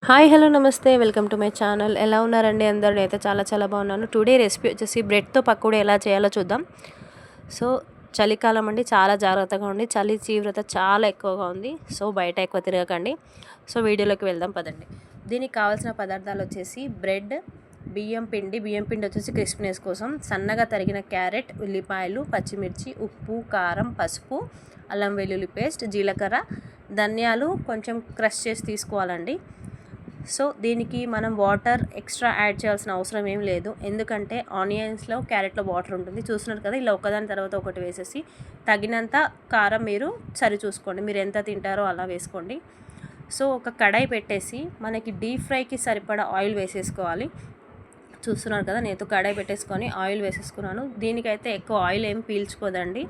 Hi hello నమస్తే welcome to my channel. ఎలా ఉన్నారండి అందరూ? నేనైతే చాలా బాగున్నాను. టుడే రెసిపీ వచ్చేసి బ్రెడ్తో పకోడీ ఎలా చేయాలో చూద్దాం. సో చలికాలం అండి, చాలా జాగ్రత్తగా ఉండి, చలి తీవ్రత చాలా ఎక్కువగా ఉంది. సో బయట ఎక్కువ తిరగకండి. సో వీడియోలోకి వెళ్దాం పదండి. దీనికి కావాల్సిన పదార్థాలు వచ్చేసి బ్రెడ్, బియ్యం పిండి వచ్చేసి క్రిస్పీనెస్ కోసం, సన్నగా తరిగిన క్యారెట్, ఉల్లిపాయలు, పచ్చిమిర్చి, ఉప్పు, కారం, పసుపు, అల్లం వెల్లుల్లి పేస్ట్, జీలకర్ర, ధనియాలు కొంచెం క్రష్ చేసి తీసుకోవాలండి. సో దీనికి మనం వాటర్ ఎక్స్ట్రా యాడ్ చేయాల్సిన అవసరం ఏం లేదు, ఎందుకంటే ఆనియన్స్లో క్యారెట్లో వాటర్ ఉంటుంది. చూస్తున్నారు కదా, ఇలా ఒకదాని తర్వాత ఒకటి వేసేసి తగినంత కారం మీరు సరి చూసుకోండి, మీరు ఎంత తింటారో అలా వేసుకోండి. సో ఒక కడాయి పెట్టేసి మనకి డీప్ ఫ్రైకి సరిపడా ఆయిల్ వేసేసుకోవాలి. చూస్తున్నారు కదా, నేను కడాయి పెట్టేసుకొని ఆయిల్ వేసేసుకున్నాను. దీనికైతే ఎక్కువ ఆయిల్ ఏం పీల్చుకోదండి.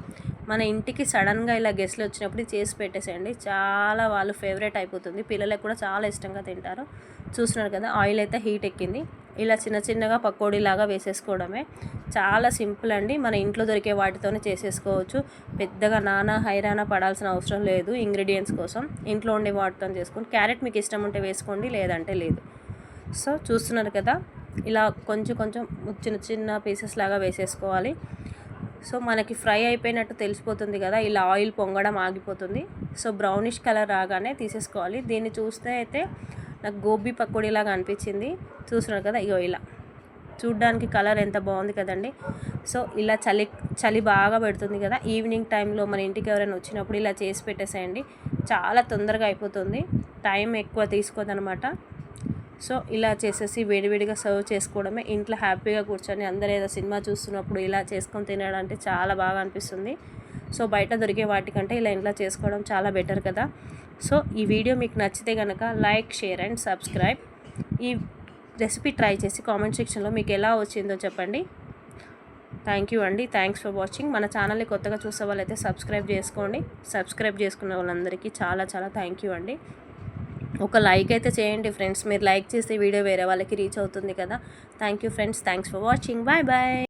మన ఇంటికి సడన్గా ఇలా గెస్ట్లు వచ్చినప్పుడు చేసి పెట్టేసేయండి, చాలా వాళ్ళు ఫేవరెట్ అయిపోతుంది. పిల్లలకు కూడా చాలా ఇష్టంగా తింటారు. చూస్తున్నారు కదా, ఆయిల్ అయితే హీట్ ఎక్కింది. ఇలా చిన్నగా పకోడీలాగా వేసేసుకోవడమే, చాలా సింపుల్ అండి. మన ఇంట్లో దొరికే వాటితోనే చేసేసుకోవచ్చు. పెద్దగా హైరాణ పడాల్సిన అవసరం లేదు. ఇంగ్రీడియంట్స్ కోసం ఇంట్లో ఉండే వాటితో చేసుకోండి. క్యారెట్ మీకు ఇష్టం ఉంటే వేసుకోండి, లేదంటే లేదు. సో చూస్తున్నారు కదా, ఇలా కొంచెం చిన్న పీసెస్ లాగా వేసేసుకోవాలి. సో మనకి ఫ్రై అయిపోయినట్టు తెలిసిపోతుంది కదా, ఇలా ఆయిల్ పొంగడం ఆగిపోతుంది. సో బ్రౌనిష్ కలర్ రాగానే తీసేసుకోవాలి. దీన్ని చూస్తే అయితే నాకు గోబీ పకోడీలాగా అనిపించింది. చూస్తున్నారు కదా, ఇగో ఇలా చూడ్డానికి కలర్ ఎంత బాగుంది కదండి. సో ఇలా చలి బాగా పెడుతుంది కదా, ఈవినింగ్ టైంలో మన ఇంటికి ఎవరైనా వచ్చినప్పుడు ఇలా చేసి పెట్టేసేయండి, చాలా తొందరగా అయిపోతుంది, టైం ఎక్కువ తీసుకోదనమాట. సో ఇలా చేసేసి వేడివేడిగా సర్వ్ చేసుకోవడమే. ఇంట్లో హ్యాపీగా కూర్చొని అందరూ ఏదో సినిమా చూస్తున్నప్పుడు ఇలా చేసుకొని తినడానికి చాలా బాగా అనిపిస్తుంది. సో బయట దొరికే వాటికంటే ఇలా ఇంట్లో చేసుకోవడం చాలా బెటర్ కదా. సో ఈ వీడియో మీకు నచ్చితే కనుక లైక్, షేర్ అండ్ సబ్స్క్రైబ్. ఈ రెసిపీ ట్రై చేసి కామెంట్ సెక్షన్లో మీకు ఎలా వచ్చిందో చెప్పండి. థ్యాంక్ యూ అండి, థ్యాంక్స్ ఫర్ వాచింగ్. మన ఛానల్ని కొత్తగా చూసే వాళ్ళైతే సబ్స్క్రైబ్ చేసుకోండి. సబ్స్క్రైబ్ చేసుకున్న వాళ్ళందరికీ చాలా థ్యాంక్ యూ అండి. ఒక లైక్ అయితే చేయండి ఫ్రెండ్స్, మీరు లైక్ చేస్తే వీడియో వేరే వాళ్ళకి రీచ్ అవుతుంది కదా. Thank you friends, thanks for watching. Bye.